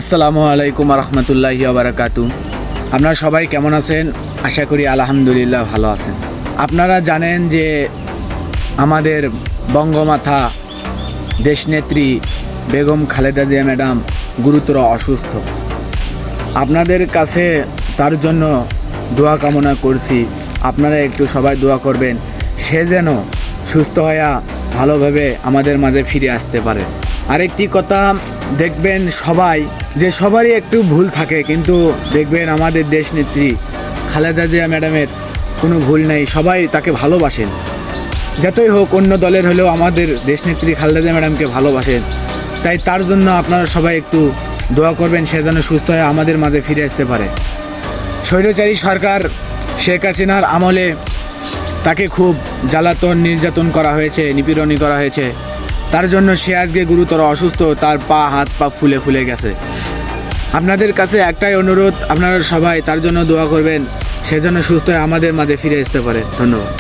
আসসালামু আলাইকুম রহমতুল্লাহি বারাকাতু। আপনারা সবাই কেমন আছেন? আশা করি আলহামদুলিল্লাহ ভালো আছেন। আপনারা জানেন যে আমাদের বঙ্গমাতা দেশনেত্রী বেগম খালেদা জিয়া ম্যাডাম গুরুতর অসুস্থ। আপনাদের কাছে তার জন্য দোয়া কামনা করছি। আপনারা একটু সবাই দোয়া করবেন, সে যেন সুস্থ হয়ে ভালোভাবে আমাদের মাঝে ফিরে আসতে পারে। আরেকটি কথা, দেখবেন সবাই যে সবারই একটু ভুল থাকে, কিন্তু দেখবেন আমাদের দেশনেত্রী খালেদা জিয়া ম্যাডামের কোনো ভুল নেই, সবাই তাকে ভালোবাসেন। যতই হোক অন্য দলের হলেও আমাদের দেশনেত্রী খালেদা জিয়া ম্যাডামকে ভালোবাসেন। তাই তার জন্য আপনারা সবাই একটু দোয়া করবেন, সে যেন সুস্থ হয়ে আমাদের মাঝে ফিরে আসতে পারে। স্বৈরাচারী সরকার শেখ হাসিনার আমলে তাকে খুব জ্বালাতন নির্যাতন করা হয়েছে, নিপীড়নই করা হয়েছে। তার জন্য সে আজকে গুরুতর অসুস্থ, তার হাত পা ফুলে ফুলে গেছে। আপনাদের কাছে একটাই অনুরোধ, আপনারা সবাই তার জন্য দোয়া করবেন, সে যেন সুস্থ হয়ে আমাদের মাঝে ফিরে আসতে পারে। ধন্যবাদ।